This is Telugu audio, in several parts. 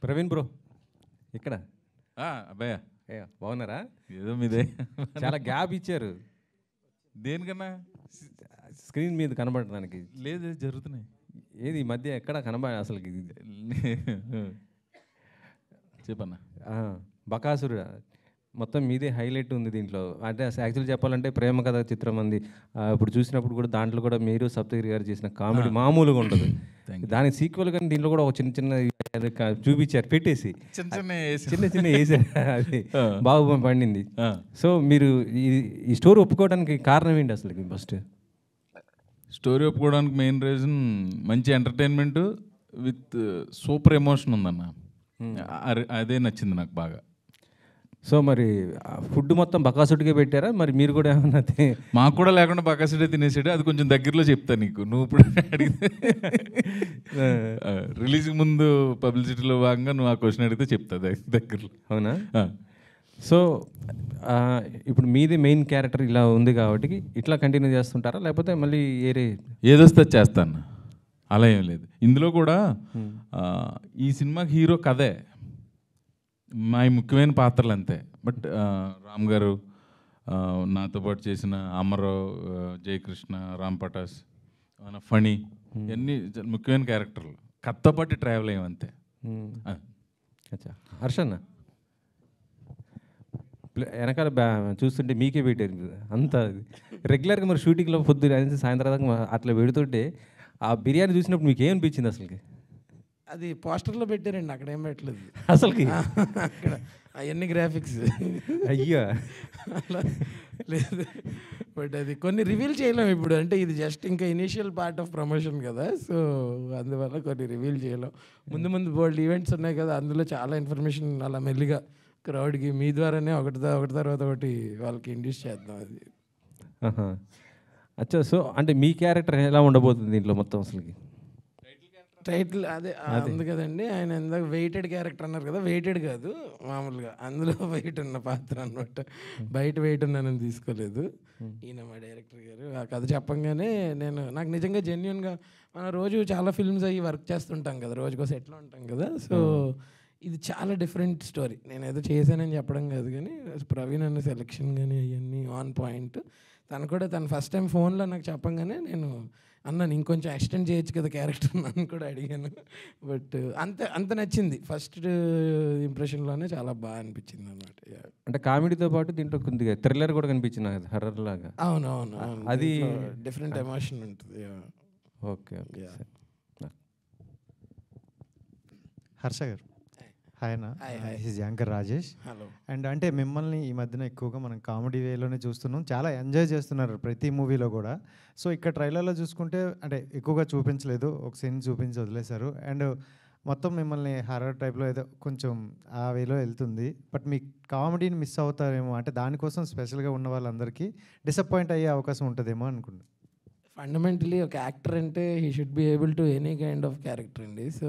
ప్రవీణ్ బ్రో ఇక్కడ అబ్బాయ బాగున్నారా? ఏదో మీదే చాలా గ్యాప్ ఇచ్చారు దేనికన్నా స్క్రీన్ మీద కనబడడానికి. లేదు జరుగుతున్నాయి. ఏది ఈ మధ్య ఎక్కడ అసలు చెప్పన్నా. బకాసురు మొత్తం మీదే హైలైట్ ఉంది దీంట్లో. అంటే యాక్చువల్లీ చెప్పాలంటే ప్రేమ కథ చిత్రం అంది. ఇప్పుడు చూసినప్పుడు కూడా దాంట్లో కూడా మీరు సప్తగిరి గారు చేసిన కామెడీ మామూలుగా ఉండదు. దానికి సీక్వెల్ కానీ దీంట్లో కూడా ఒక చిన్న చిన్న చూపించారు, పెట్టేసి చిన్న చిన్న వేసారు. అది బాగా పండింది. సో మీరు ఈ స్టోరీ ఒప్పుకోవడానికి కారణం ఏంటి అసలు? ఫస్ట్ స్టోరీ ఒప్పుకోవడానికి మెయిన్ రీజన్ మంచి ఎంటర్టైన్మెంట్ విత్ సూపర్ ఎమోషన్ ఉందన్న. అదే నచ్చింది నాకు బాగా. సో మరి ఫుడ్ మొత్తం బకాసుడికే పెట్టారా? మరి మీరు కూడా ఏమన్నా? మాకు కూడా లేకుండా బకాసుడే తినేసాడు. అది కొంచెం దగ్గరలో చెప్తా నీకు, నువ్వు ఇప్పుడు అడిగితే రిలీజ్ ముందు పబ్లిసిటీలో భాగంగా నువ్వు ఆ క్వశ్చన్ అడిగితే చెప్తా దగ్గరలో. అవునా? సో ఇప్పుడు మీది మెయిన్ క్యారెక్టర్ ఇలా ఉంది కాబట్టి ఇట్లా కంటిన్యూ చేస్తుంటారా, లేకపోతే మళ్ళీ ఏదొస్తే చేస్తాను అలా ఏం లేదు. ఇందులో కూడా ఈ సినిమాకి హీరో కథే, మా ముఖ్యమైన పాత్రలు అంతే. బట్ రామ్ గారు, నాతో పాటు చేసిన అమరావు, జయకృష్ణ, రామ్ పటాస్, ఫణి, ఇవన్నీ ముఖ్యమైన క్యారెక్టర్లు. కథతో పాటు ట్రావెల్ అయ్యామంతే. హర్షన్న వెనకాల చూస్తుంటే మీకే పెట్టారు అంతా. రెగ్యులర్గా మరి షూటింగ్లో పొద్దున్న సాయంత్రం దాకా అట్లా పెడుతుంటే ఆ బిర్యానీ చూసినప్పుడు మీకు ఏమనిపించింది అసలుకి? అది పోస్టర్లో పెట్టారండి, అక్కడ ఏం పెట్టలేదు అసలుకి. అక్కడ అవన్నీ గ్రాఫిక్స్ అయ్యా అలా లేదు. బట్ అది కొన్ని రివీల్ చేయలేం ఇప్పుడు, అంటే ఇది జస్ట్ ఇంకా ఇనీషియల్ పార్ట్ ఆఫ్ ప్రమోషన్ కదా. సో అందువల్ల కొన్ని రివీల్ చేయలేం. ముందు ముందు బోల్డ్ ఈవెంట్స్ ఉన్నాయి కదా, అందులో చాలా ఇన్ఫర్మేషన్ అలా మెల్లిగా క్రౌడ్కి మీ ద్వారానే ఒకటి తర్వాత ఒకటి వాళ్ళకి ఇండ్యూస్ చేద్దాం. అది అచ్చా. సో అంటే మీ క్యారెక్టర్ ఎలా ఉండబోతుంది దీంట్లో మొత్తం అసలుకి? టైటిల్ అదే ఉంది కదండి. ఆయన ఇందాక వెయిటెడ్ క్యారెక్టర్ అన్నారు కదా, వెయిటెడ్ కాదు మామూలుగా అందులో వెయిట్ ఉన్న పాత్ర అనమాట. బయట వెయిట్ ఉన్నానని తీసుకోలేదు ఈయన మా డైరెక్టర్ గారు. ఆ కథ చెప్పంగానే నాకు నిజంగా జెన్యున్గా మనం రోజు చాలా ఫిల్మ్స్ అయ్యి వర్క్ చేస్తుంటాం కదా, రోజుకో సెట్లో ఉంటాం కదా. సో ఇది చాలా డిఫరెంట్ స్టోరీ. నేను ఏదో చేశానని చెప్పడం కాదు, కానీ ప్రవీణ్ అన్న సెలెక్షన్ కానీ అవన్నీ ఆన్ పాయింట్. తను కూడా తను ఫస్ట్ టైం ఫోన్లో నాకు చెప్పంగానే నేను అన్నాను ఇంకొంచెం ఎక్స్టెండ్ చేయొచ్చు కదా క్యారెక్టర్ నన్ను కూడా అడిగాను. బట్ అంత నచ్చింది. ఫస్ట్ ఇంప్రెషన్లోనే చాలా బాగా అనిపించింది అనమాట. అంటే కామెడీతో పాటు దీంట్లో కొద్దిగా థ్రిల్లర్ కూడా కనిపించింది నాకు, హర్రర్ లాగా. అవునవును, అది డిఫరెంట్ ఎమోషన్ ఉంటుంది. Okay okay. హర్ష గారు హాయ్ అన్న, this anchor Rajesh. Hello. And అంటే మిమ్మల్ని ఈ మధ్యన ఎక్కువగా మనం కామెడీ వేలోనే చూస్తున్నాం, చాలా ఎంజాయ్ చేస్తున్నారు ప్రతి మూవీలో కూడా. సో ఇక్కడ ట్రైలర్లో చూసుకుంటే అంటే ఎక్కువగా చూపించలేదు, ఒక సీన్ చూపించి వదిలేశారు. అండ్ మొత్తం మిమ్మల్ని హర్రర్ టైప్లో ఏదో కొంచెం ఆ వేలో వెళ్తుంది. బట్ మీ కామెడీని మిస్ అవుతారేమో, అంటే దానికోసం స్పెషల్గా ఉన్న వాళ్ళందరికీ డిసప్పాయింట్ అయ్యే అవకాశం ఉంటుందేమో అనుకుంటున్నాను. ఫండమెంటలీ ఒక యాక్టర్ అంటే he should be able to any kind of character అండి. సో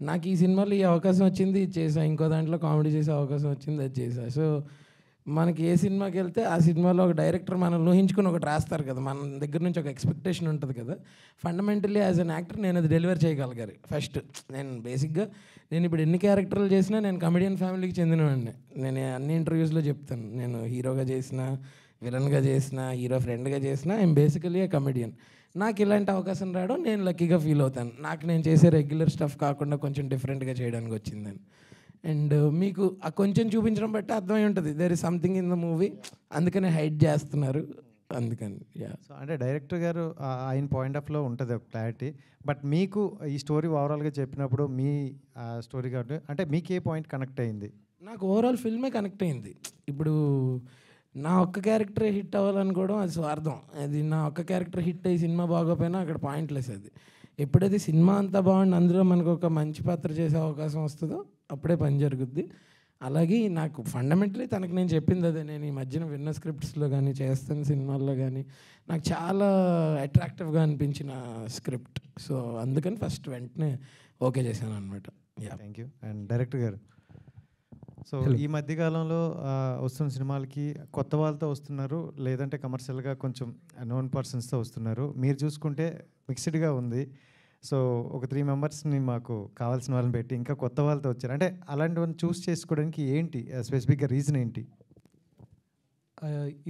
నాకు ఈ సినిమాలో ఈ అవకాశం వచ్చింది, ఇది చేసా. ఇంకో దాంట్లో కామెడీ చేసే అవకాశం వచ్చింది, అది చేసా. సో మనకి ఏ సినిమాకి వెళ్తే ఆ సినిమాలో ఒక డైరెక్టర్ మనం ఊహించుకుని ఒకటి రాస్తారు కదా, మన దగ్గర నుంచి ఒక ఎక్స్పెక్టేషన్ ఉంటుంది కదా. ఫండమెంటలీ యాజ్ అన్ యాక్టర్ నేను అది డెలివర్ చేయగలిగారు. ఫస్ట్ నేను ఇప్పుడు ఎన్ని క్యారెక్టర్లు చేసినా నేను కమెడియన్ ఫ్యామిలీకి చెందినవాడిని. నేను అన్ని ఇంటర్వ్యూస్లో చెప్తాను, నేను హీరోగా చేసిన, విలన్గా చేసిన, హీరో ఫ్రెండ్గా చేసిన, ఐఎమ్ బేసికలీ ఏ కమెడియన్. నాకు ఇలాంటి అవకాశం రావడం నేను లక్కీగా ఫీల్ అవుతాను. నాకు నేను చేసే రెగ్యులర్ స్టఫ్ కాకుండా కొంచెం డిఫరెంట్గా చేయడానికి వచ్చిందని. అండ్ మీకు ఆ కొంచెం చూపించడం బట్టి అర్థమై ఉంటుంది there is something in the movie, అందుకని హైడ్ చేస్తున్నారు అందుకని. సో అంటే డైరెక్టర్ గారు ఆయన పాయింట్ ఆఫ్లో ఉంటుంది ఒక క్లారిటీ. బట్ మీకు ఈ స్టోరీ ఓవరాల్గా చెప్పినప్పుడు మీ స్టోరీ కాబట్టి అంటే మీకు ఏ పాయింట్ కనెక్ట్ అయింది? నాకు ఓవరాల్ ఫిల్మే కనెక్ట్ అయింది. ఇప్పుడు నా ఒక్క క్యారెక్టరే హిట్ అవ్వాలనుకోవడం అది స్వార్థం. అది నా ఒక్క క్యారెక్టర్ హిట్ అయ్యి సినిమా బాగోపోయినా అక్కడ పాయింట్లెస్. అది ఎప్పుడైతే సినిమా అంతా బాగుండి అందులో మనకు ఒక మంచి పాత్ర చేసే అవకాశం వస్తుందో అప్పుడే పని జరుగుద్ది. అలాగే నాకు ఫండమెంటలీ తనకు నేను చెప్పింది అదే. నేను ఈ మధ్యన విన్న స్క్రిప్ట్స్లో కానీ చేస్తున్న సినిమాల్లో కానీ నాకు చాలా అట్రాక్టివ్గా అనిపించిన స్క్రిప్ట్. సో అందుకని ఫస్ట్ వెంటనే ఓకే చేశాను అనమాట. Thank you. అండ్ డైరెక్టర్ గారు, సో ఈ మధ్యకాలంలో వస్తున్న సినిమాలకి కొత్త వాళ్ళతో వస్తున్నారు, లేదంటే కమర్షియల్గా కొంచెం నోన్ పర్సన్స్తో వస్తున్నారు. మీరు చూసుకుంటే మిక్స్డ్గా ఉంది. సో ఒక 3 మెంబర్స్ని మాకు కావాల్సిన వాళ్ళని పెట్టి ఇంకా కొత్త వాళ్ళతో వచ్చారు. అంటే అలాంటివన్నీ చూస్ చేసుకోవడానికి ఏంటి స్పెసిఫిక్గా రీజన్ ఏంటి?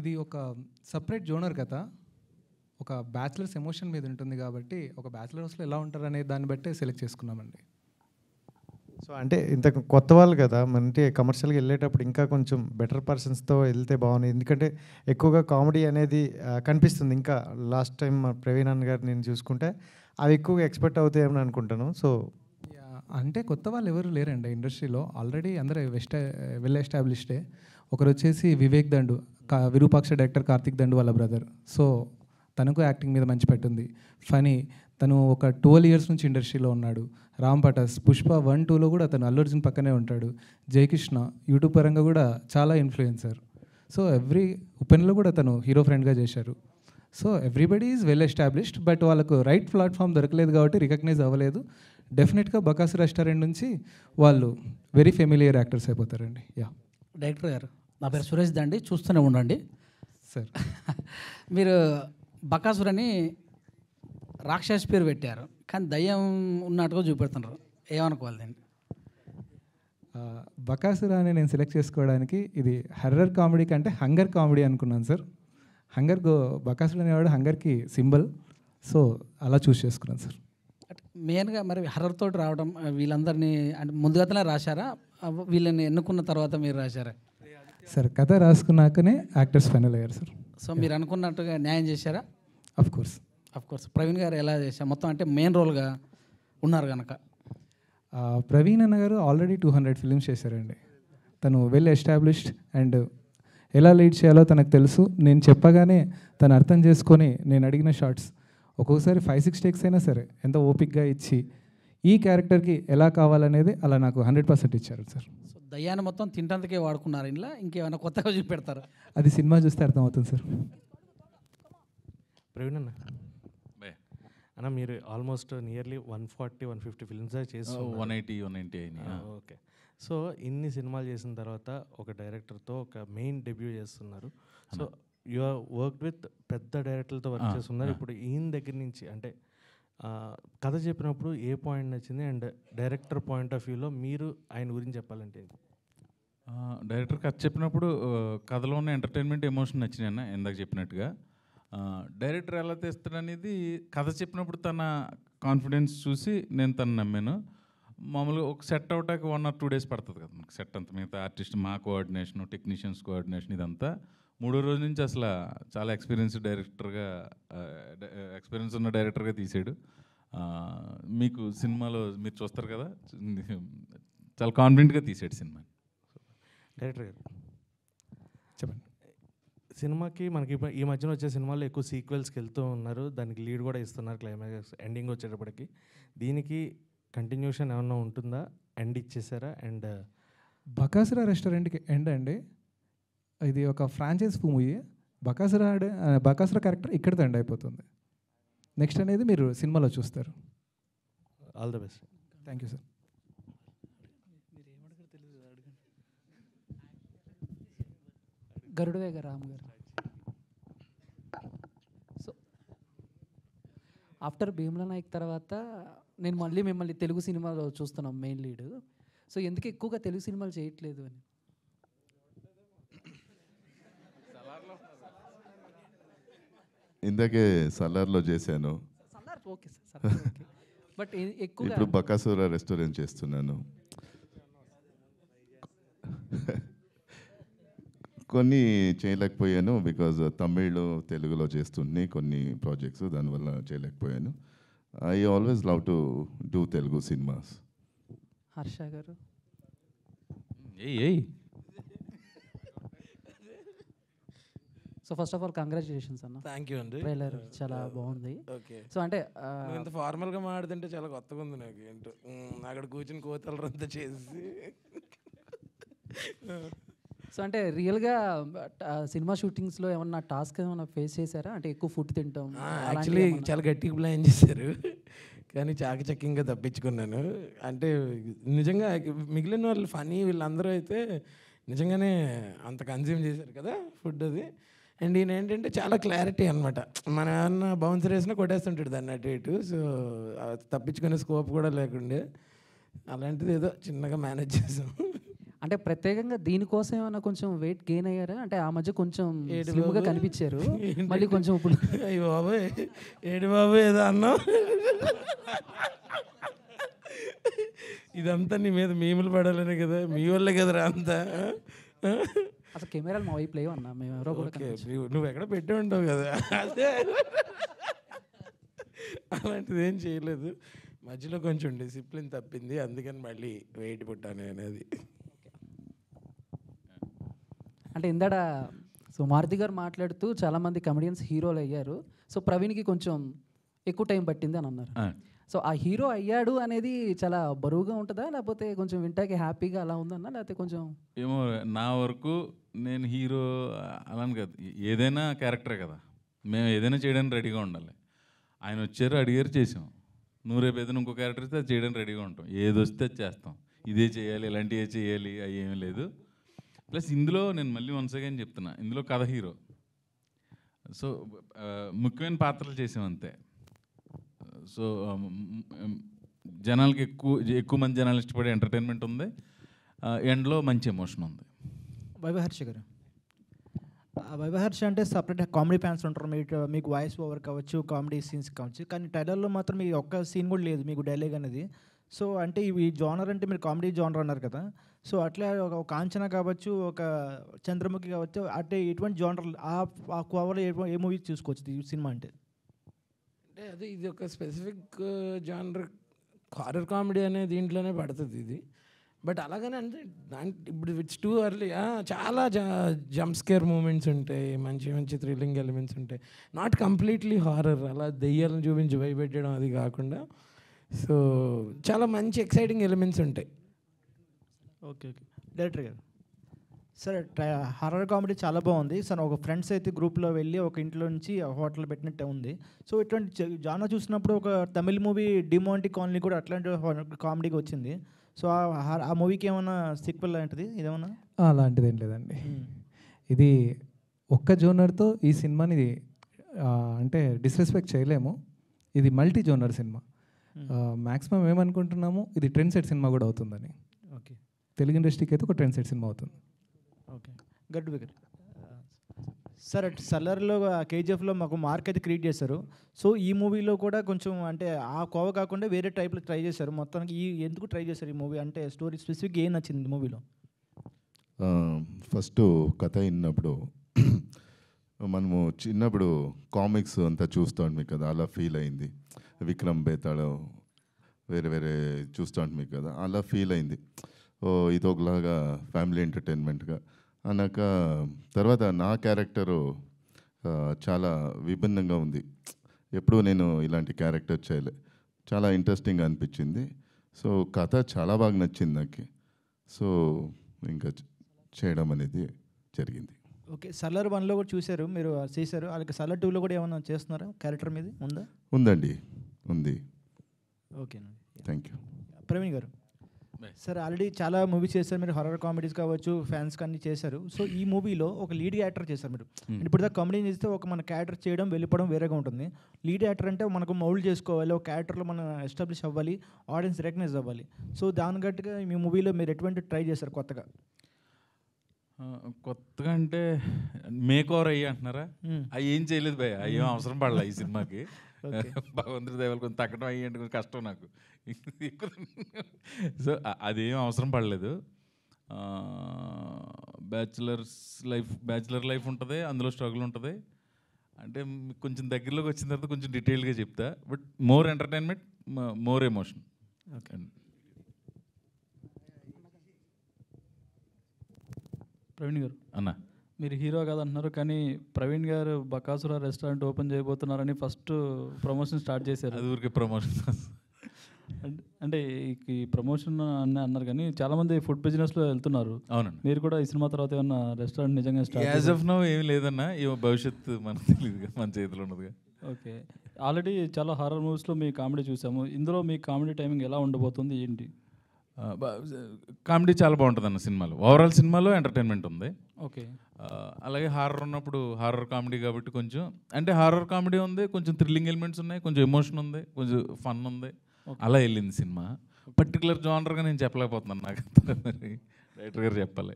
ఇది ఒక సపరేట్ జోనర్ కథ. ఒక బ్యాచిలర్స్ ఎమోషన్ మీద ఉంటుంది కాబట్టి ఒక బ్యాచిలర్ హౌస్లో ఎలా ఉంటారు అనే దాన్ని బట్టే సెలెక్ట్ చేసుకున్నామండి. సో అంటే ఇంత కొత్త వాళ్ళు కదా, అంటే కమర్షియల్గా వెళ్ళేటప్పుడు ఇంకా కొంచెం బెటర్ పర్సన్స్తో వెళ్తే బాగుంది. ఎందుకంటే ఎక్కువగా కామెడీ అనేది కనిపిస్తుంది. ఇంకా లాస్ట్ టైం ప్రవీణ్ అన్న గారు నేను చూసుకుంటే అవి ఎక్కువగా ఎక్స్పెక్ట్ అవుతాయేమని అనుకుంటాను. సో అంటే కొత్త వాళ్ళు ఎవరు లేరండి ఇండస్ట్రీలో, ఆల్రెడీ అందరూ వెల్ ఎస్టాబ్లిష్డే. ఒకరు వచ్చేసి వివేక్ దండు, విరూపాక్ష డైరెక్టర్ కార్తిక్ దండు వాళ్ళ బ్రదర్. సో తనకు యాక్టింగ్ మీద మంచి పెట్టుంది. ఫనీ, తను ఒక 12 years నుంచి ఇండస్ట్రీలో ఉన్నాడు. రామ్ పటాస్ పుష్ప 1, 2లో కూడా తను అల్లు అర్జున్ పక్కనే ఉంటాడు. జయకృష్ణ యూట్యూబ్ పరంగా కూడా చాలా ఇన్ఫ్లుయెన్సర్. సో ఉపేన్లో కూడా తను హీరో ఫ్రెండ్గా చేశారు. So everybody is well established, but వాళ్ళకు రైట్ ప్లాట్ఫామ్ దొరకలేదు కాబట్టి రికగ్నైజ్ అవ్వలేదు. డెఫినెట్గా బకాసు రెస్టారెంట్ నుంచి వాళ్ళు వెరీ ఫెమిలియర్ యాక్టర్స్ అయిపోతారండి. యా డైరెక్టర్ గారు, నా పేరు సురేష్ దండి, చూస్తూనే ఉండండి సార్. మీరు బకాసురని రాక్షస్ పేరు పెట్టారు, కానీ దయ్యం ఉన్నట్టుగా చూపెడుతున్నారు, ఏమనుకోవాలి దీన్ని? బకాసుర అని నేను సెలెక్ట్ చేసుకోవడానికి ఇది హర్రర్ కామెడీ కంటే హంగర్ కామెడీ అనుకున్నాను సార్. బకాసుర అనేవాడు హంగర్కి సింబల్. సో అలా చూస్ చేసుకున్నాను సార్. మెయిన్గా మరి హర్రర్ తోటి రావడం, వీళ్ళందరినీ అంటే ముందుగానే రాశారా, వీళ్ళని ఎన్నుకున్న తర్వాత మీరు రాశారా? సార్ కథ రాసుకున్నాకనే యాక్టర్స్ ఫైనల్ అయ్యారు సార్. సో మీరు అనుకున్నట్టుగా న్యాయం చేశారా? Of course. ప్రవీణ్ గారు ఎలా చేశారు మొత్తం, అంటే మెయిన్ రోల్గా ఉన్నారు కనుక? ప్రవీణ్ అన్న గారు ఆల్రెడీ 200 ఫిల్మ్స్ చేశారండి. తను వెల్ ఎస్టాబ్లిష్డ్ అండ్ ఎలా లీడ్ చేయాలో తనకు తెలుసు. నేను చెప్పగానే తను అర్థం చేసుకొని నేను అడిగిన షార్ట్స్ ఒక్కొక్కసారి 5-6 టేక్స్ అయినా సరే ఎంత ఓపిక్గా ఇచ్చి ఈ క్యారెక్టర్కి ఎలా కావాలనేది అలా నాకు 100% ఇచ్చారు సార్. సో దయ్యాన్ని మొత్తం తింటందుకే వాడుకున్నారు, ఇలా ఇంకేమైనా కొత్తగా చూపెడతారు? అది సినిమా చూస్తే అర్థమవుతుంది సార్. ప్రవీణ్ అన్న, మీరు ఆల్మోస్ట్ నియర్లీ 140-150 ఫిల్మ్స్ చేస్తారు. 180 అయినాయి. ఓకే. సో ఇన్ని సినిమాలు చేసిన తర్వాత ఒక డైరెక్టర్తో ఒక మెయిన్ డెబ్యూ చేస్తున్నారు. So you are work with పెద్ద డైరెక్టర్లతో వర్క్ చేస్తున్నారు. ఇప్పుడు ఈయన దగ్గర నుంచి అంటే కథ చెప్పినప్పుడు ఏ పాయింట్ నచ్చింది, అండ్ డైరెక్టర్ పాయింట్ ఆఫ్ వ్యూలో మీరు ఆయన గురించి చెప్పాలంటే? డైరెక్టర్ కథ చెప్పినప్పుడు కథలో ఉన్న ఎంటర్టైన్మెంట్, ఎమోషన్ నచ్చినాయి అన్న, ఇందాక చెప్పినట్టుగా. డైరెక్టర్ ఎలా తెస్తాడనేది కథ చెప్పినప్పుడు తన కాన్ఫిడెన్స్ చూసి నేను తను నమ్మాను. మామూలుగా ఒక సెట్ అవటానికి 1 or 2 days పడుతుంది కదా మనకి సెట్ అంతా. మిగతా ఆర్టిస్ట్, మా కోఆర్డినేషన్, టెక్నీషియన్స్ కోఆర్డినేషన్, ఇదంతా 3వ రోజు నుంచి అసలు చాలా ఎక్స్పీరియన్స్ ఉన్న డైరెక్టర్గా తీసాడు. మీకు సినిమాలో మీరు చూస్తారు కదా, చాలా కాన్ఫిడెంట్గా తీసాడు సినిమా. డైరెక్టర్ గారు చెప్పండి. సినిమాకి మనకి ఈ మధ్యన వచ్చే సినిమాల్లో ఎక్కువ సీక్వెల్స్కి వెళ్తూ ఉన్నారు, దానికి లీడ్ కూడా ఇస్తున్నారు క్లైమాక్స్ ఎండింగ్ వచ్చేటప్పటికి. దీనికి కంటిన్యూషన్ ఏమన్నా ఉంటుందా? ఎండ్ ఇచ్చేసారా? అండ్ బకాసుర రెస్టారెంట్కి ఎండ్ అండి. ఇది ఒక ఫ్రాంచైజ్ మూవీ. బకాసుర క్యారెక్టర్ ఇక్కడితో ఎండ్ అయిపోతుంది. నెక్స్ట్ అనేది మీరు సినిమాలో చూస్తారు. All the best. Thank you sir. Garudavega Ram గారు. సో ఆఫ్టర్ భీమ్లా నాయక్ తర్వాత నేను మళ్ళీ మిమ్మల్ని తెలుగు సినిమాలో చూస్తున్నాం మెయిన్ లీడ్. సో ఎందుకు ఎక్కువగా తెలుగు సినిమాలు చేయట్లేదు అని? ఇందాకే సలార్లో చేశాను, Salaar okay sir, okay. But ఎక్కువగా ఇప్పుడు బకాసుర రెస్టారెంట్ చేస్తున్నాను. కొన్ని చేయలేకపోయాను బికాజ్ తమిళ్, తెలుగులో చేస్తుంది కొన్ని ప్రాజెక్ట్స్, దానివల్ల చేయలేకపోయాను. I always love to do Telugu cinemas. Harsha గారు. So first of all congratulations అన్న. థ్యాంక్ యూ అండి. ట్రైలర్ చాలా బాగుంది. ఓకే. సో అంటే ఇంత ఫార్మల్గా మాట్లాడుతుంటే చాలా కొత్తగా ఉంది నాకు. ఏంటో అక్కడ కూర్చుని కోతలరంతా చేసి. సో అంటే రియల్గా సినిమా షూటింగ్స్లో ఏమన్నా టాస్క్ ఏమన్నా ఫేస్ చేశారా? అంటే ఎక్కువ ఫుడ్ తింటాం. యాక్చువల్లీ చాలా గట్టిగా ప్లాన్ చేశారు, కానీ చాకచక్యంగా తప్పించుకున్నాను. అంటే నిజంగా మిగిలిన వాళ్ళు ఫనీ వీళ్ళందరూ అయితే నిజంగానే అంత కన్జ్యూమ్ చేశారు కదా ఫుడ్ అది. అండ్ ఈయన ఏంటంటే చాలా క్లారిటీ అనమాట. మనం ఏమన్నా బౌన్సర్ వేసినా కొట్టేస్తుంటాడు దాన్ని అటు ఇటు. సో తప్పించుకునే స్కోప్ కూడా లేకుండే, అలాంటిది ఏదో చిన్నగా మేనేజ్ చేసాం. అంటే ప్రత్యేకంగా దీనికోసం ఏమైనా కొంచెం వెయిట్ గెయిన్ అయ్యారా? అంటే ఆ మధ్య కొంచెం ఏడు స్లిమ్గా బాబు. కనిపించారు, మళ్ళీ కొంచెం ఇప్పుడు అయ్యి బాబోయ్, ఏడు బాబు ఏదో అన్నాం. ఇదంతా నీ మీద మీములు పడాలనే కదా, మీ వాళ్ళే కదరా అంతా. అసలు కెమెరాలు మా వైపు లేవన్నా, మేము ఎవరో కూడా ఓకే, నువ్వు ఎక్కడ పెట్టి ఉంటావు కదా, అదే అలాంటిది ఏం చేయలేదు. మధ్యలో కొంచెం డిసిప్లిన్ తప్పింది, అందుకని మళ్ళీ వెయిట్ పుట్టాను అనేది. అంటే ఇందాడ సో మారుతి గారు మాట్లాడుతూ చాలామంది కమెడియన్స్ హీరోలు అయ్యారు, సో ప్రవీణ్కి కొంచెం ఎక్కువ టైం పట్టింది అని అన్నారు. సో ఆ హీరో అయ్యాడు అనేది చాలా బరువుగా ఉంటుందా, లేకపోతే కొంచెం వింటాకి హ్యాపీగా అలా ఉందన్నా, లేకపోతే కొంచెం ఏమో నా వరకు నేను హీరో అలాని కాదు, ఏదైనా క్యారెక్టరే కదా, మేము ఏదైనా చేయడానికి రెడీగా ఉండాలి. ఆయన వచ్చారు, అడిగారు, చేసాం. నువ్వు రేపు ఏదైనా ఇంకో క్యారెక్టర్ ఇస్తే అది చేయడానికి రెడీగా ఉంటాం. ఏది వస్తే అది చేస్తాం. ఇదే చేయాలి, ఇలాంటివే చేయాలి, అవి ఏమీ లేదు. ప్లస్ ఇందులో నేను మళ్ళీ వన్స్ అగైన్ చెప్తున్నా, ఇందులో కథ హీరో. సో ముఖ్యమైన పాత్రలు చేసాం అంతే. సో జనాలకి ఎక్కువ మంది జనాలు ఇష్టపడే ఎంటర్టైన్మెంట్ ఉంది, ఎండ్లో మంచి ఎమోషన్ ఉంది. వైభహర్ష గారు, వైభహర్ష అంటే సపరేట్ కామెడీ ఫ్యాన్స్ ఉంటారు, మీకు వాయిస్ ఓవర్ కావచ్చు, కామెడీ సీన్స్ కావచ్చు, కానీ టైలర్లో మాత్రం మీ ఒక్క సీన్ కూడా లేదు మీకు డైలాగ్ అనేది. సో అంటే ఈ జోనర్ అంటే మీరు కామెడీ జోనర్ అన్నారు కదా, సో అట్లా ఒక కాంచనా కావచ్చు, ఒక చంద్రముఖి కావచ్చు, అంటే ఎటువంటి జోనర్ ఆ కోవలో ఏ మూవీ చూసుకోవచ్చు ఈ సినిమా అంటే? అంటే అది ఇది ఒక స్పెసిఫిక్ జానర్ హారర్ కామెడీ అనే దీంట్లోనే పడుతుంది ఇది. బట్ అలాగనే అంటే ఇప్పుడు ఇట్స్ టూ అర్లీ. చాలా జంప్ స్కేర్ మూమెంట్స్ ఉంటాయి, మంచి మంచి థ్రిల్లింగ్ ఎలిమెంట్స్ ఉంటాయి, నాట్ కంప్లీట్లీ హారర్, అలా దెయ్యాలను చూపించి భయపెట్టడం అది కాకుండా. సో చాలా మంచి ఎక్సైటింగ్ ఎలిమెంట్స్ ఉంటాయి. ఓకే ఓకే డైరెక్టర్ గారు, సరే హర్రర్ కామెడీ చాలా బాగుంది సార్. ఒక ఫ్రెండ్స్ అయితే గ్రూప్లో వెళ్ళి ఒక ఇంట్లో నుంచి హోటల్ పెట్టినట్టే ఉంది. సో ఇట్లాంటి జానా చూసినప్పుడు ఒక తమిళ మూవీ డిమాంటి కాలనీ కూడా అట్లాంటి కామెడీకి వచ్చింది. సో ఆ మూవీకి ఏమైనా సీక్వెల్ లాంటిది ఇదేమన్నా? అలాంటిది ఏం లేదండి. ఇది ఒక్క జోనర్తో ఈ సినిమాని అంటే డిస్రెస్పెక్ట్ చేయలేము. ఇది మల్టీ జోనర్ సినిమా. మ్యాక్సిమం ఏమనుకుంటున్నాము, ఇది ట్రెండ్ సెట్ సినిమా కూడా అవుతుందని. ఓకే, తెలుగు ఇండస్ట్రీకి అయితే ఒక ట్రెండ్ సెట్ సినిమా అవుతుంది. ఓకే గడ్డు బిగర్ సార్, సల్లర్లో కేజీఎఫ్లో మాకు మార్క్ అయితే క్రియేట్ చేశారు. సో ఈ మూవీలో కూడా కొంచెం అంటే ఆ కోవ కాకుండా వేరే టైప్లో ట్రై చేశారు. మొత్తానికి ఎందుకు ట్రై చేశారు ఈ మూవీ అంటే స్టోరీ స్పెసిఫిక్గా ఏం నచ్చింది మూవీలో? ఫస్ట్ కథ విన్నప్పుడు మనము చిన్నప్పుడు కామిక్స్ అంతా చూస్తూ ఉంటాం కదా, అలా ఫీల్ అయింది. విక్రమ్ బేతాళం వేరే వేరే చూస్తూ ఉంటాం కదా, అలా ఫీల్ అయింది. ఓ ఇది ఒకలాగా ఫ్యామిలీ ఎంటర్టైన్మెంట్గా అన్నాక తర్వాత నా క్యారెక్టరు చాలా విభిన్నంగా ఉంది. ఎప్పుడూ నేను ఇలాంటి క్యారెక్టర్ చేయలే, చాలా ఇంట్రెస్టింగ్గా అనిపించింది. సో కథ చాలా బాగా నచ్చింది నాకు. సో ఇంకా చేయడం అనేది జరిగింది. ఓకే, సల్లర్ 1లో కూడా చూశారు మీరు, చేశారు. అలాగే సల్లర్ 2లో కూడా ఏమైనా చేస్తున్నారా? క్యారెక్టర్ మీద ఉందా? ఉందండి, ఉంది. ఓకేనండి, థ్యాంక్ యూ. ప్రవీణ్ గారు, సార్ ఆల్రెడీ చాలా మూవీస్ చేశారు మీరు, హారర్ కామెడీస్ కావచ్చు, ఫ్యాన్స్ అన్నీ చేశారు. సో ఈ మూవీలో ఒక లీడ్ యాక్టర్ చేశారు మీరు. ఇప్పుడు దాకా కామెడీ చేస్తే ఒక మన క్యారెక్టర్ చేయడం వెళ్ళిపోవడం వేరేగా ఉంటుంది. లీడ్ యాక్టర్ అంటే మనకు మౌల్డ్ చేసుకోవాలి, ఒక క్యారెక్టర్లో మనం ఎస్టాబ్లిష్ అవ్వాలి, ఆడియన్స్ రికగ్నైజ్ అవ్వాలి. సో దాని గట్టుగా మీ మూవీలో మీరు ఎటువంటి ట్రై చేశారు కొత్తగా? కొత్తగా అంటే మేక్ ఓవర్ అయ్యి అంటున్నారా? అవి ఏం చేయలేదు భయ్య, అవి ఏం అవసరం పడలే ఈ సినిమాకి. భగవంతుడి దయవల్ల కొంచెం తగ్గడం అయ్యి అంటే కొంచెం కష్టం నాకు. సో అదేం అవసరం పడలేదు. బ్యాచులర్ లైఫ్ ఉంటుంది, అందులో స్ట్రగుల్ ఉంటుంది. అంటే కొంచెం దగ్గరలోకి వచ్చిన తర్వాత కొంచెం డీటెయిల్గా చెప్తా, but more entertainment, more emotion. Okay, Praveen గారు అన్న, మీరు హీరో కాదంటున్నారు, కానీ ప్రవీణ్ గారు బకాసుర రెస్టారెంట్ ఓపెన్ చేయబోతున్నారని ఫస్ట్ ప్రమోషన్ స్టార్ట్ చేశారు. అది ఊరికే ప్రమోషన్. అంటే ఈ ప్రమోషన్ అని అన్నారు, కానీ చాలామంది ఫుడ్ బిజినెస్లో వెళ్తున్నారు. అవునండి, మీరు కూడా ఈ సినిమా తర్వాత ఏమన్నా రెస్టారెంట్ నిజంగా స్టార్ట్? యాజ్ ఆఫ్ నో ఏమి లేదన్నా, ఏమో భవిష్యత్తు మనకు తెలియదు, మన చేతిలో ఉన్నదిగా. ఓకే, ఆల్రెడీ చాలా హారర్ మూవీస్లో మీ కామెడీ చూసాము, ఇందులో మీ కామెడీ టైమింగ్ ఎలా ఉండబోతుంది ఏంటి? కామెడీ చాలా బాగుంటుంది అన్న సినిమాలో. ఓవరాల్ సినిమాలో ఎంటర్టైన్మెంట్ ఉంది. ఓకే. అలాగే హారర్ ఉన్నప్పుడు హారర్ కామెడీ కాబట్టి కొంచెం అంటే హారర్ కామెడీ ఉంది, కొంచెం థ్రిల్లింగ్ ఎలిమెంట్స్ ఉన్నాయి, కొంచెం ఎమోషన్ ఉంది, కొంచెం ఫన్ ఉంది. అలా వెళ్ళింది సినిమా. పర్టికులర్ జానర్గా నేను చెప్పలేకపోతున్నాను, నాకు మరి డైరెక్టర్ గారు చెప్పాలి.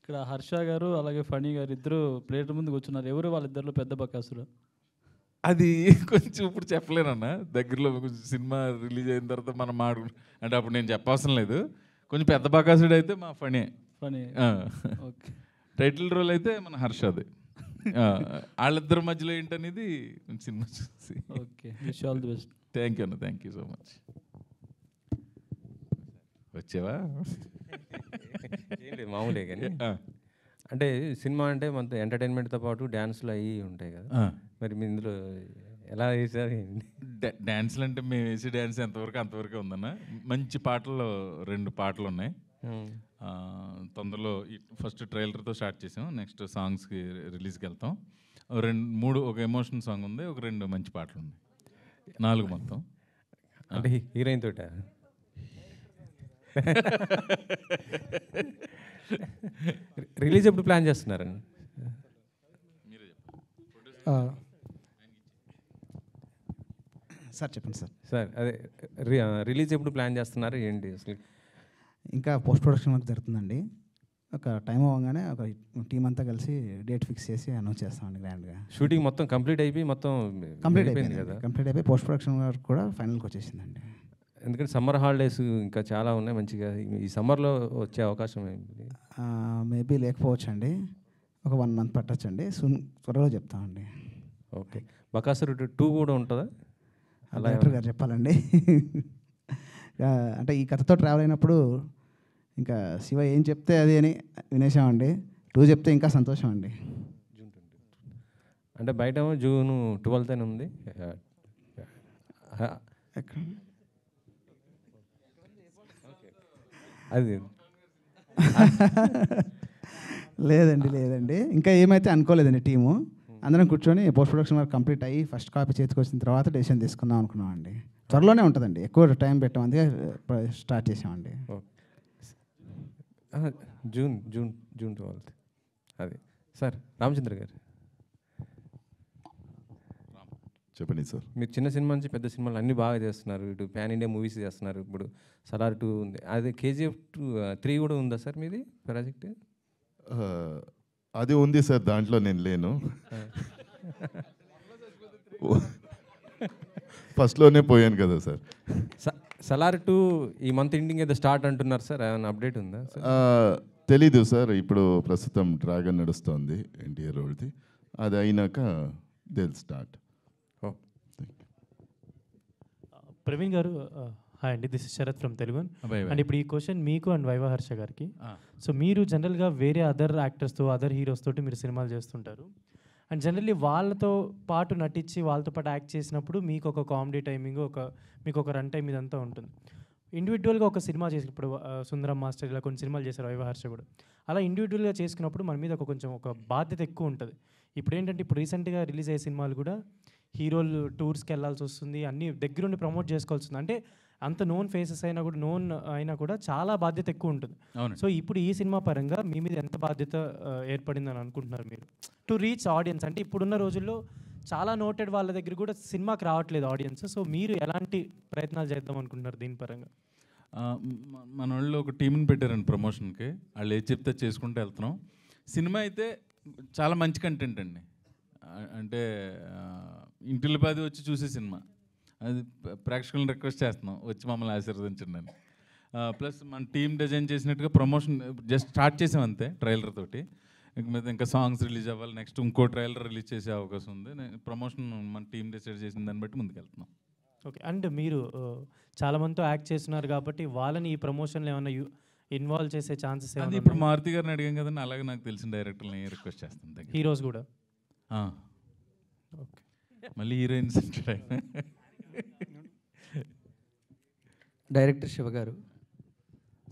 ఇక్కడ హర్ష గారు అలాగే ఫణి గారు ఇద్దరు ప్లేట్ ముందు కూర్చున్నారు. ఎవరు వాళ్ళిద్దరిలో పెద్ద బకాసురు? అది కొంచెం ఇప్పుడు చెప్పలేనన్నా, దగ్గరలో కొంచెం సినిమా రిలీజ్ అయిన తర్వాత మనం అంటే అప్పుడు నేను చెప్పవసరం లేదు. కొంచెం పెద్ద బకాసుడు అయితే మా ఫణి. ఓకే. టైటిల్ రోల్ అయితే మన హర్షది. వాళ్ళిద్దరి మధ్యలో ఏంటనేది సినిమా చూసి. Okay, wish all the best. Thank you అన్న, థ్యాంక్ యూ సో మచ్. వచ్చావా? ఏం లేదు, మామూలే. కానీ అంటే సినిమా అంటే మన ఎంటర్టైన్మెంట్తో పాటు డ్యాన్స్లు అవి ఉంటాయి కదా, మరి మీ ఇందులో ఎలా వేసారు? డ్యాన్స్లు అంటే మేము వేసే డ్యాన్స్ ఎంతవరకు అంతవరకే ఉందన్న. మంచి పాటలు 2 పాటలు ఉన్నాయి. తొందరలో ఫస్ట్ ట్రైలర్తో స్టార్ట్ చేసాం, నెక్స్ట్ సాంగ్స్కి రిలీజ్కి వెళ్తాం. 2-3 ఒక ఎమోషన్ సాంగ్ ఉంది, ఒక 2 మంచి పాటలు ఉన్నాయి, 4 మొత్తం. అంటే హీరోయిన్ తోట రిలీజ్ ఎప్పుడు ప్లాన్ చేస్తున్నారండి? సార్ చెప్పండి సార్. సార్ అదే రిలీజ్ ఎప్పుడు ప్లాన్ చేస్తున్నారు ఏంటి అసలు? ఇంకా పోస్ట్ ప్రొడక్షన్ వర్క్ జరుగుతుందండి. ఒక టైం అవ్వగానే ఒక టీం అంతా కలిసి డేట్ ఫిక్స్ చేసి అనౌన్స్ చేస్తామండి గ్రాండ్గా. షూటింగ్ మొత్తం కంప్లీట్ అయిపోయి మొత్తం కంప్లీట్ అయిపోయింది కదా, కంప్లీట్ అయిపోయి పోస్ట్ ప్రొడక్షన్ వర్క్ కూడా ఫైనల్కి వచ్చేసిందండి. ఎందుకంటే సమ్మర్ హాలిడేస్ ఇంకా చాలా ఉన్నాయి మంచిగా, ఈ సమ్మర్లో వచ్చే అవకాశం ఏంటి? మేబీ లేకపోవచ్చు అండి, ఒక 1 మంత్ పట్టచ్చండి, త్వరలో చెప్తామండి. ఓకే. బకాసురు 2 కూడా ఉంటుందా? డైరెక్టర్ గారు చెప్పాలండి. అంటే ఈ కథతో ట్రావెల్ అయినప్పుడు ఇంకా శివ ఏం చెప్తే అది అని వినేసామండి. 2 చెప్తే ఇంకా సంతోషం అండి. అంటే బయట జూన్ 12th అని ఉంది. అది లేదండి ఇంకా ఏమైతే అనుకోలేదండి. టీము అందరం కూర్చొని పోస్ట్ ప్రొడక్షన్ వర్క్ కంప్లీట్ అయ్యి ఫస్ట్ కాపీ చేతికి వచ్చిన తర్వాత డెసిషన్ తీసుకుందాం అనుకున్నామండి. త్వరలోనే ఉంటుందండి, ఎక్కువ టైం పెట్టాం, అందుకే స్టార్ట్ చేసామండి. June 12th. అది సార్ రామచంద్ర గారు చెప్పండి సార్. మీరు చిన్న సినిమా నుంచి పెద్ద సినిమాలు అన్నీ బాగా చేస్తున్నారు, ఇటు ప్యాన్ ఇండియా మూవీస్ చేస్తున్నారు. ఇప్పుడు సలార్ 2 ఉంది, అది KGF 3 కూడా ఉందా సార్ మీది ప్రాజెక్ట్? అది ఉంది సార్, దాంట్లో నేను లేను. ఫస్ట్లోనే పోయాను కదా సార్. సలార్ 2 ఈ మంత్ ఎండింగ్ ఏదో స్టార్ట్ అంటున్నారు సార్, ఏమైనా అప్డేట్ ఉందా? తెలీదు సార్, ఇప్పుడు ప్రస్తుతం డ్రాగన్ నడుస్తుంది ఎన్టీఆర్ రోడ్ది, అది అయినాక దిల్ స్టార్ట్. ప్రవీణ్ గారు హాయ్ అండి, this is Sharath from Telugu. And ఇప్పుడు ఈ క్వశ్చన్ మీకు అండ్ వైవా హర్ష గారికి. సో మీరు జనరల్గా వేరే అదర్ యాక్టర్స్తో అదర్ హీరోస్ తోటి మీరు సినిమాలు చేస్తుంటారు, అండ్ జనరల్లీ వాళ్ళతో పాటు నటించి వాళ్ళతో పాటు యాక్ట్ చేసినప్పుడు మీకు ఒక కామెడీ టైమింగ్, మీకు ఒక రన్ టైం ఇదంతా ఉంటుంది. ఇండివిజువల్గా ఒక సినిమా చేసినప్పుడు సుందరం మాస్టర్ ఇలా కొన్ని సినిమాలు చేశారు వైవా హర్ష కూడా, అలా ఇండివిజువల్గా చేసుకున్నప్పుడు మన మీద కొంచెం ఒక బాధ్యత ఎక్కువ ఉంటుంది. ఇప్పుడు ఏంటంటే ఇప్పుడు రీసెంట్గా రిలీజ్ అయ్యే సినిమాలు కూడా హీరోలు టూర్స్కి వెళ్ళాల్సి వస్తుంది, అన్నీ దగ్గరుండి ప్రమోట్ చేసుకోవాల్సి వస్తుంది. అంటే అంత నోన్ ఫేసెస్ అయినా కూడా చాలా బాధ్యత ఎక్కువ ఉంటుంది. సో ఇప్పుడు ఈ సినిమా పరంగా మీ మీద ఎంత బాధ్యత ఏర్పడిందని అనుకుంటున్నారు మీరు టు రీచ్ ఆడియన్స్? అంటే ఇప్పుడున్న రోజుల్లో చాలా నోటెడ్ వాళ్ళ దగ్గర కూడా సినిమాకి రావట్లేదు ఆడియన్స్. సో మీరు ఎలాంటి ప్రయత్నాలు చేద్దాం అనుకుంటున్నారు దీని పరంగా? మన వాళ్ళు ఒక టీంని పెట్టారండి ప్రమోషన్కి, వాళ్ళు ఏది చెప్తే చేసుకుంటూ వెళ్తున్నాం. సినిమా అయితే చాలా మంచి కంటెంట్ అండి, అంటే ఇంటిల్లి పాది వచ్చి చూసే సినిమా, అది ప్రేక్షకులను రిక్వెస్ట్ చేస్తున్నాం వచ్చి మమ్మల్ని ఆశీర్వదించండి అని. ప్లస్ మన టీం డిజైన్ చేసినట్టుగా ప్రమోషన్ జస్ట్ స్టార్ట్ చేసాం అంతే ట్రైలర్ తోటి, ఇంకా సాంగ్స్ రిలీజ్ అవ్వాలి, నెక్స్ట్ ఇంకో ట్రైలర్ రిలీజ్ చేసే అవకాశం ఉంది. ప్రమోషన్ మన టీం డిసైడ్ చేసిన దాన్ని బట్టి ముందుకు వెళ్తున్నాం. ఓకే. అండ్ మీరు చాలామందితో యాక్ట్ చేస్తున్నారు కాబట్టి వాళ్ళని ఈ ప్రమోషన్లో ఏమైనా ఇన్వాల్వ్ చేసే ఛాన్సెస్? అది ఇప్పుడు మారుతి గారిని అడిగాం కదండి, అలాగే నాకు తెలిసిన డైరెక్టర్ని రిక్వెస్ట్ చేస్తాను. హీరోస్ కూడా? ఓకే. మళ్ళీ హీరోయిన్స్ డైరెక్టర్ శివ గారు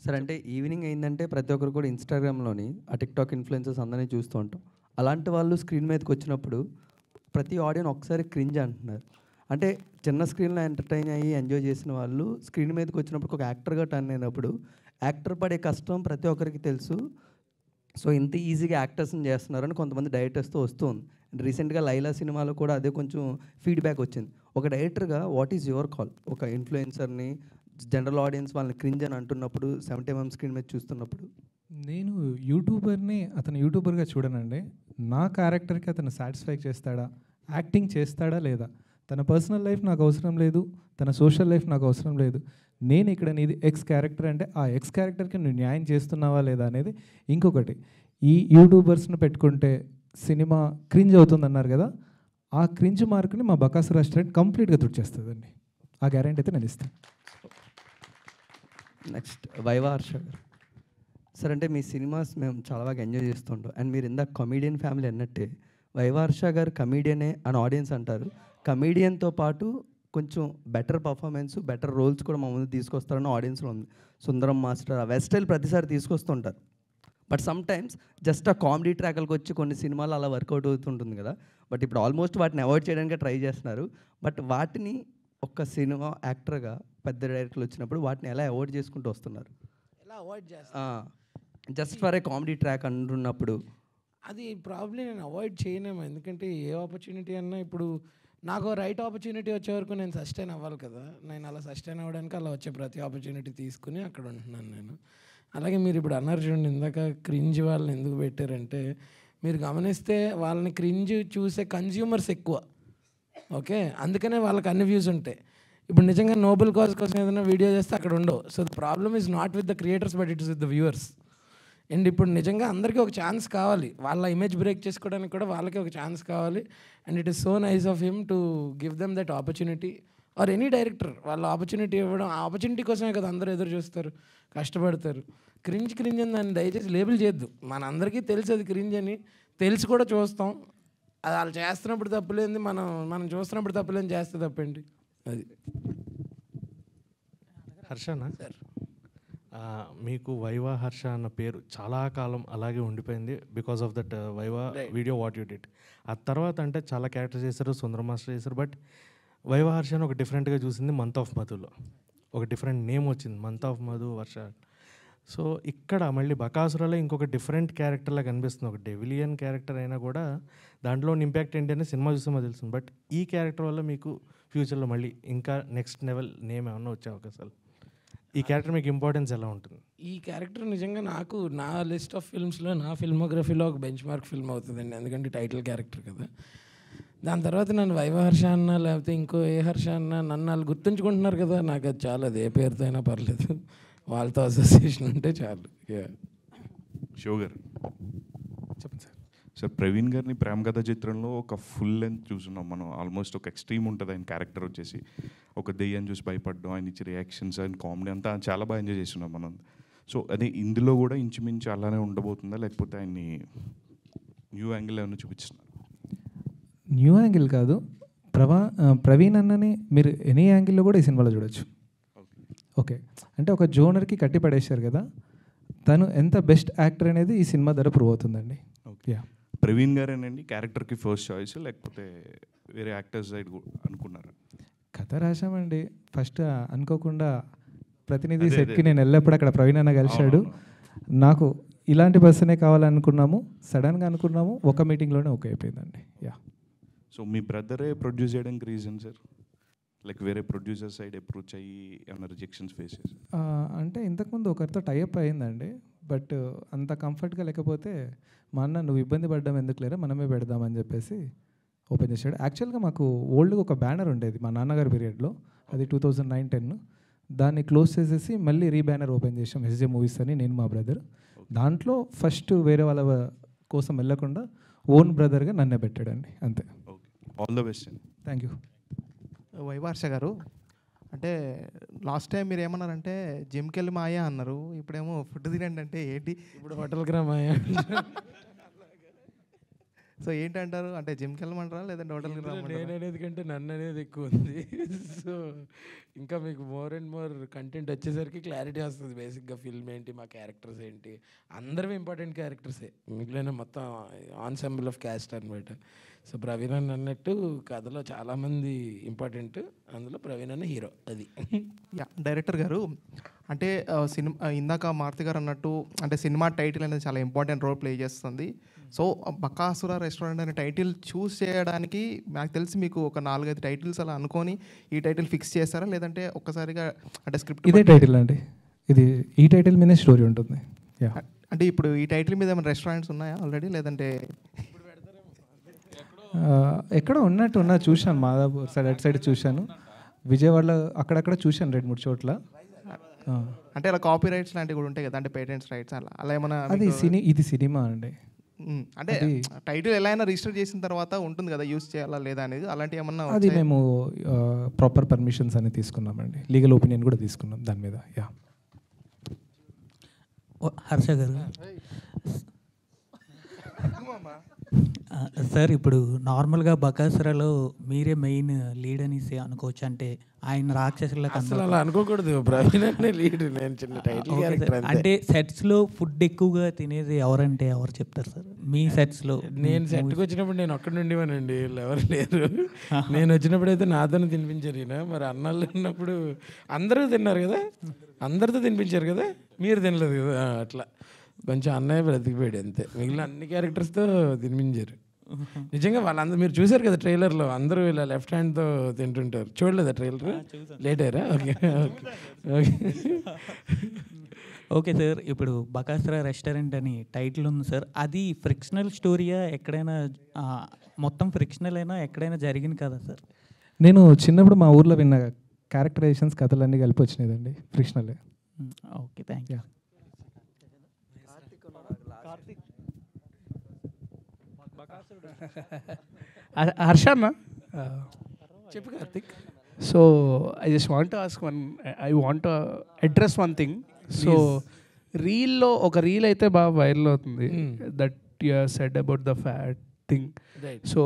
సార్, అంటే ఈవినింగ్ అయిందంటే ప్రతి ఒక్కరు కూడా ఇన్స్టాగ్రామ్లోని ఆ టిక్టాక్ ఇన్ఫ్లుయెన్సర్స్ అందరినీ చూస్తూ ఉంటాం. అలాంటి వాళ్ళు స్క్రీన్ మీదకి వచ్చినప్పుడు ప్రతి ఆడియన్స్ ఒకసారి క్రింజ్ అంటున్నారు. అంటే చిన్న స్క్రీన్లో ఎంటర్టైన్ అయ్యి ఎంజాయ్ చేసిన వాళ్ళు స్క్రీన్ మీదకి వచ్చినప్పుడు ఒక యాక్టర్గా టర్న్ అయినప్పుడు యాక్టర్ పడే కష్టం ప్రతి ఒక్కరికి తెలుసు. సో ఇంత ఈజీగా యాక్టర్స్ని చేస్తున్నారని కొంతమంది డైరెక్టర్స్తో వస్తుంది. రీసెంట్గా లైలా సినిమాలో కూడా అదే కొంచెం ఫీడ్బ్యాక్ వచ్చింది. ఒక డైరెక్టర్గా వాట్ ఈజ్ యువర్ కాల్? ఒక ఇన్ఫ్లుయెన్సర్ని జనరల్ ఆడియన్స్ వాళ్ళని క్రింజ్ అని అంటున్నప్పుడు 70mm స్క్రీన్ మీద చూస్తున్నప్పుడు నేను యూట్యూబర్ని అతను యూట్యూబర్గా చూడనండి. నా క్యారెక్టర్కి అతను సాటిస్ఫై చేస్తాడా, యాక్టింగ్ చేస్తాడా లేదా, తన పర్సనల్ లైఫ్ నాకు అవసరం లేదు, తన సోషల్ లైఫ్ నాకు అవసరం లేదు. నేను ఇక్కడ నీది ఎక్స్ క్యారెక్టర్ అంటే ఆ ఎక్స్ క్యారెక్టర్కి నువ్వు న్యాయం చేస్తున్నావా లేదా అనేది. ఇంకొకటి, ఈ యూట్యూబర్స్ని పెట్టుకుంటే సినిమా క్రింజ్ అవుతుందన్నారు కదా, ఆ క్రింజ్ మార్కుని మా బకాసు రెస్టారెంట్ కంప్లీట్గా తుడిచేస్తుందండి. ఆ గ్యారెంటీ అయితే నేను ఇస్తాను. నెక్స్ట్ వైవా హర్ష గారు. సార్ అంటే మీ సినిమాస్ మేము చాలా బాగా ఎంజాయ్ చేస్తుంటాం. అండ్ మీరు ఇందాక కమీడియన్ ఫ్యామిలీ అన్నట్టే వైవా హర్ష గారు కమీడియనే అని ఆడియన్స్ అంటారు. కమీడియన్తో పాటు కొంచెం బెటర్ పర్ఫార్మెన్స్, బెటర్ రోల్స్ కూడా మా ముందు తీసుకొస్తారని ఆడియన్స్లో ఉంది. సుందరం మాస్టర్ ఆ వెస్ట్ స్టైల్ ప్రతిసారి తీసుకొస్తుంటారు. బట్ సమ్ టైమ్స్ జస్ట్ ఆ కామెడీ ట్రాక్లకు వచ్చి కొన్ని సినిమాలు అలా వర్కౌట్ అవుతుంటుంది కదా. బట్ ఇప్పుడు ఆల్మోస్ట్ వాటిని అవాయిడ్ చేయడానికి ట్రై చేస్తున్నారు. బట్ వాటిని ఒక సినిమా యాక్టర్గా పెద్ద డైరెక్టర్లు వచ్చినప్పుడు వాటిని ఎలా అవాయిడ్ చేసుకుంటూ వస్తున్నారు? ఎలా అవాయిడ్ చేస్తారు? Just for a comedy track అంటున్నప్పుడు అది ప్రాబ్లీ నేను అవాయిడ్ చేయలేము. ఎందుకంటే ఏ ఆపర్చునిటీ అన్నా ఇప్పుడు నాకు రైట్ ఆపర్చునిటీ వచ్చే వరకు నేను సస్టైన్ అవ్వాలి కదా. నేను అలా సస్టైన్ అవ్వడానికి అలా వచ్చే ప్రతి ఆపర్చునిటీ తీసుకుని అక్కడ ఉంటున్నాను నేను. అలాగే మీరు ఇప్పుడు అన్నారు చూడండి, ఇందాక క్రింజ్ వాళ్ళని ఎందుకు పెట్టారంటే, మీరు గమనిస్తే వాళ్ళని క్రింజ్ చూసే కన్జ్యూమర్స్ ఎక్కువ. ఓకే, అందుకనే వాళ్ళకి అన్ని వ్యూస్ ఉంటాయి. ఇప్పుడు నిజంగా నోబెల్ కాజ్ కోసం ఏదైనా వీడియో చేస్తే అక్కడ ఉండవు. So the problem is not with the creators but it is with the viewers. And ఇప్పుడు నిజంగా అందరికీ ఒక ఛాన్స్ కావాలి, వాళ్ళ ఇమేజ్ బ్రేక్ చేసుకోవడానికి కూడా వాళ్ళకి ఒక ఛాన్స్ కావాలి. And it is so nice of him to give them that opportunity. Or any director వాళ్ళ ఆపర్చునిటీ ఇవ్వడం, ఆ ఆపర్చునిటీ కోసమే కదా అందరూ ఎదురు చూస్తారు, కష్టపడతారు. క్రింజ్ అని దాన్ని దయచేసి లేబుల్ చేయొద్దు. మనందరికీ తెలుసు అది క్రింజ్ అని, తెలిసి కూడా చూస్తాం. అది వాళ్ళు చేస్తున్నప్పుడు తప్పులేంది, మనం చూస్తున్నప్పుడు తప్పులేని చేస్తే తప్పండి. అది హర్షనా సార్, మీకు వైవా హర్ష అన్న పేరు చాలా కాలం అలాగే ఉండిపోయింది because of that viva video what you did. ఆ తర్వాత అంటే చాలా క్యారెక్టర్స్ చేశారు, సుందరం మాస్టర్ చేశారు. బట్ వైవా హర్ష అని ఒక డిఫరెంట్గా చూసింది మంత్ ఆఫ్ మధులో. ఒక డిఫరెంట్ నేమ్ వచ్చింది, month of Madhu Varsha. So ఇక్కడ మళ్ళీ బకాసురలో ఇంకొక డిఫరెంట్ క్యారెక్టర్లా కనిపిస్తుంది. ఒక డెవిలియన్ క్యారెక్టర్ అయినా కూడా దాంట్లో ఇంపాక్ట్ ఏంటి అనేది సినిమా చూస్తే మాకు తెలుస్తుంది. బట్ ఈ క్యారెక్టర్ వల్ల మీకు ఫ్యూచర్లో మళ్ళీ ఇంకా నెక్స్ట్ లెవెల్ నేమ్ ఏమన్నా వచ్చే అవకాశాలు, ఈ క్యారెక్టర్ మీకు ఇంపార్టెన్స్ ఎలా ఉంటుంది? ఈ క్యారెక్టర్ నిజంగా నాకు నా లిస్ట్ ఆఫ్ ఫిల్మ్స్లో, నా ఫిల్మోగ్రఫీలో ఒక బెంచ్ మార్క్ ఫిల్మ్ అవుతుందండి. ఎందుకంటే టైటిల్ క్యారెక్టర్ కదా. దాని తర్వాత నన్ను వైవ హర్ష అన్న లేకపోతే ఇంకో ఏ హర్ష అన్న నన్ను వాళ్ళు గుర్తుంచుకుంటున్నారు కదా, నాకు అది చాలా, అది ఏ పేరుతో అయినా పర్లేదు, వాళ్ళతో అసోసియేషన్ ఉంటే చాలు. షో గారు చెప్పండి సార్. సార్ ప్రవీణ్ గారిని ప్రేమ కథ చిత్రంలో ఒక ఫుల్ లెంత్ చూస్తున్నాం మనం. ఆల్మోస్ట్ ఒక ఎక్స్ట్రీమ్ ఉంటుంది ఆయన క్యారెక్టర్ వచ్చేసి. ఒక దెయ్యాన్ని చూసి భయపడడం, ఆయన ఇచ్చే రియాక్షన్స్ అండ్ కామెడీ అంతా చాలా బాగా ఎంజాయ్ చేస్తున్నాం మనం. సో అదే ఇందులో కూడా ఇంచుమించు అలానే ఉండబోతుందా, లేకపోతే ఆయన్ని న్యూ యాంగిల్ ఏమైనా చూపిస్తున్నారు? న్యూ యాంగిల్ కాదు, ప్రవీణ్ అన్నని మీరు ఎనీ యాంగిల్లో కూడా ఈ సినిమాలో చూడొచ్చు. ఓకే, అంటే ఒక జోనర్కి కట్టి పడేశారు కదా, తను ఎంత బెస్ట్ యాక్టర్ అనేది ఈ సినిమా ద్వారా ప్రూవ్ అవుతుందండి. ఓకే, ప్రవీణ్ గారేనండి క్యారెక్టర్కి ఫస్ట్ చాయిస్, లేకపోతే వేరే యాక్టర్స్ సైడ్ అనుకున్నారా? కథ రాశామండి ఫస్ట్, అనుకోకుండా ప్రతినిధి సెట్కి నేను వెళ్ళినప్పుడు అక్కడ ప్రవీణ్ అన్న కలిశాడు. నాకు ఇలాంటి పర్సనే కావాలనుకున్నాము, సడన్గా అనుకున్నాము, ఒక మీటింగ్లోనే ఓకే అయిపోయిందండి. యా. సో మీ బ్రదరే ప్రొడ్యూస్ చేయడానికి రీజన్ సార్, లైక్ వేరే ప్రొడ్యూసర్ సైడ్ అప్రోచ్ అయ్యి ఏమైనా రిజెక్షన్స్ ఫేస్ చేశారు? అంటే ఇంతకుముందు ఒకరితో టైఅప్ అయిందండి, బట్ అంత కంఫర్ట్గా లేకపోతే మా అన్న నువ్వు ఇబ్బంది పడ్డాం ఎందుకు లేరా మనమే పెడదామని చెప్పేసి ఓపెన్ చేశాడు. యాక్చువల్గా మాకు ఓల్డ్గా ఒక బ్యానర్ ఉండేది మా నాన్నగారి పీరియడ్లో, అది 2009-10. దాన్ని క్లోజ్ చేసేసి మళ్ళీ బ్యానర్ ఓపెన్ చేసాం, ఎస్జే మూవీస్ అని, నేను మా బ్రదర్. దాంట్లో ఫస్ట్ వేరే వాళ్ళ కోసం వెళ్ళకుండా ఓన్ బ్రదర్గా నన్నే పెట్టాడండి, అంతే. All the best. Thank you. వైవర్ష గారు, అంటే లాస్ట్ టైం మీరు ఏమన్నారంటే జిమ్కి వెళ్ళి మాయా అన్నారు, ఇప్పుడేమో ఫుడ్ తినండి అంటే ఏంటి? ఇప్పుడు హోటల్కి రా మాయా. సో ఏంటంటారు, అంటే జిమ్కి వెళ్ళమంటారా లేదంటే హోటల్కి నేను అనేది కంటే నన్ను అనేది ఎక్కువ ఉంది. సో ఇంకా మీకు మోర్ అండ్ మోర్ కంటెంట్ వచ్చేసరికి క్లారిటీ వస్తుంది. బేసిక్గా ఫిల్మ్ ఏంటి, మా క్యారెక్టర్స్ ఏంటి, అందరివి ఇంపార్టెంట్ క్యారెక్టర్సే, మిగిలిన మొత్తం ఆన్సెంబుల్ ఆఫ్ క్యాస్ట్ అనమాట. సో ప్రవీణ్ అన్నట్టు కథలో చాలామంది ఇంపార్టెంట్. అందులో ప్రవీణ్ అన్న హీరో. అది యా డైరెక్టర్ గారు, అంటే సినిమా ఇందాక మారుతి గారు అన్నట్టు అంటే సినిమా టైటిల్ అనేది చాలా ఇంపార్టెంట్ రోల్ ప్లే చేస్తుంది. సో బకాసుర రెస్టారెంట్ అనే టైటిల్ చూస్ చేయడానికి నాకు తెలిసి మీకు ఒక 4-5 టైటిల్స్ అలా అనుకొని ఈ టైటిల్ ఫిక్స్ చేస్తారా, లేదంటే ఒక్కసారిగా అంటే స్క్రిప్ట్ ఇదే టైటిల్ అండి, ఇది ఈ టైటిల్ మీదే స్టోరీ ఉంటుంది. అంటే ఇప్పుడు ఈ టైటిల్ మీద ఏమైనా రెస్టారెంట్స్ ఉన్నాయా ఆల్రెడీ, లేదంటే ఎక్కడో ఉన్నట్టు చూశాను, మాదాపూర్ సైడ్ అటు సైడ్ చూశాను, విజయవాడలో అక్కడక్కడ చూశాను 2-3 చోట్ల. అంటే అలా కాపీ రైట్స్ లాంటివి కూడా ఉంటాయి కదా, అంటే పేటెంట్స్ రైట్స్ అలా ఏమైనా? అది ఇది సినిమా అండి, అంటే టైటిల్ ఎలా అయినా రిజిస్టర్ చేసిన తర్వాత ఉంటుంది కదా యూస్ చేయాలా లేదా అనేది, అలాంటి ఏమన్నా? అది మేము ప్రాపర్ పర్మిషన్స్ అని తీసుకున్నామండి, లీగల్ ఒపీనియన్ కూడా తీసుకున్నాం దాని మీద. యా హర్ష గారు సార్, ఇప్పుడు నార్మల్గా బకాసురలో మీరే మెయిన్ లీడ్ అనేసి అనుకోవచ్చు. అంటే ఆయన రాక్షసులకు అసలు అలా అనుకోకూడదు, ప్రవీణ్ అనే లీడ్, నేను చిన్న టైటిల్ క్యారెక్టర్ అంతే. అంటే సెట్స్లో ఫుడ్ ఎక్కువగా తినేది ఎవరంటే ఎవరు చెప్తారు సార్ మీ సెట్స్లో? నేను సెట్కి వచ్చినప్పుడు నేను ఒక్కడి నుండివానండి, ఎవరు లేరు. నేను వచ్చినప్పుడు అయితే నాతోనే తినిపించారు ఈయన. మరి అన్నాళ్ళు ఉన్నప్పుడు అందరూ తిన్నారు కదా, అందరితో తినిపించారు కదా, మీరు తినలేదు కదా, అట్లా కొంచెం అన్నయ్య బ్రతికిపోయాడు అంతే. మిగిలిన అన్ని క్యారెక్టర్స్తో తినిపించారు. నిజంగా వాళ్ళందరూ మీరు చూసారు కదా ట్రైలర్లో, అందరూ ఇలా లెఫ్ట్ హ్యాండ్తో తింటుంటారు. చూడలేదా ట్రైలర్? లేట్ అయ్యారా? ఓకే ఓకే ఓకే సార్, ఇప్పుడు బకాసుర రెస్టారెంట్ అని టైటిల్ ఉంది సార్, అది ఫ్రిక్షనల్ స్టోరీయా, ఎక్కడైనా మొత్తం ఫ్రిక్షనల్ అయినా ఎక్కడైనా జరిగింది కదా సార్? నేను చిన్నప్పుడు మా ఊర్లో విన్న క్యారెక్టరైజేషన్స్ కథలన్నీ కలిపి వచ్చినాయండి, ఫ్రిక్షనలే. Okay, thank you. హర్ష అన్న, చెప్పు Karthik. So I just want ask I want address one thing. So రీల్లో ఒక రీల్ అయితే బాగా వైరల్ అవుతుంది, that you said about the fat thing. So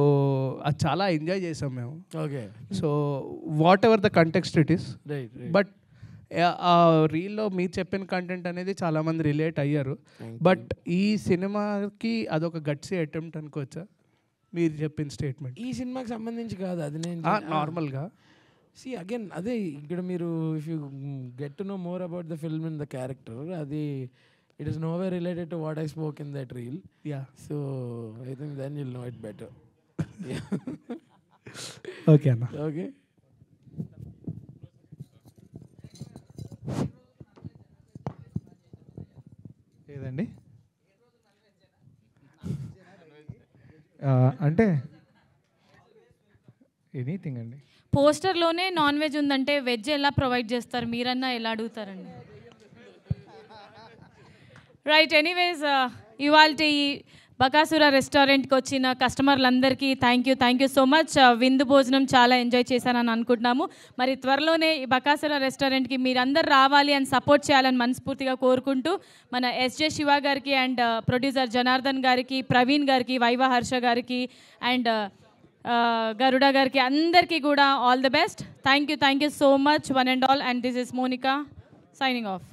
అది చాలా ఎంజాయ్ చేసాం మేము. Okay. So whatever the context it is, but ఆ రీల్లో మీరు చెప్పిన కంటెంట్ అనేది చాలామంది రిలేట్ అయ్యారు. బట్ ఈ సినిమాకి అదొక గట్సీ అటెంప్ట్ అనుకోవచ్చా మీరు చెప్పిన స్టేట్మెంట్? ఈ సినిమాకి సంబంధించి కాదు అది, నేను నార్మల్గా సి అగైన్ అదే ఇక్కడ మీరు if you get to know more about the film and the character, అది it is no way related to what I spoke in that reel. Yeah, so I think then you'll know it better. Okay అన్న. ఓకే. ఏదండి అంటే ఎనీథింగ్ అండి. పోస్టర్లోనే నాన్ వెజ్ ఉందంటే వెజ్ ఎలా ప్రొవైడ్ చేస్తారు, మీరన్నా ఎలా అడుగుతారండి? రైట్, ఎనీవేస్ ఇవాళ ఈ బకాసుర రెస్టారెంట్కి వచ్చిన కస్టమర్లందరికీ థ్యాంక్ యూ సో మచ్. విందు భోజనం చాలా ఎంజాయ్ చేశానని అనుకుంటున్నాము. మరి త్వరలోనే ఈ బకాసుర రెస్టారెంట్కి మీరందరూ రావాలి అని సపోర్ట్ చేయాలని మనస్ఫూర్తిగా కోరుకుంటూ మన ఎస్జే శివ గారికి అండ్ ప్రొడ్యూసర్ జనార్దన్ గారికి, ప్రవీణ్ గారికి, వైవా హర్ష గారికి అండ్ గరుడ గారికి అందరికీ కూడా all the best. Thank you so much one and all. And this is Monica signing of.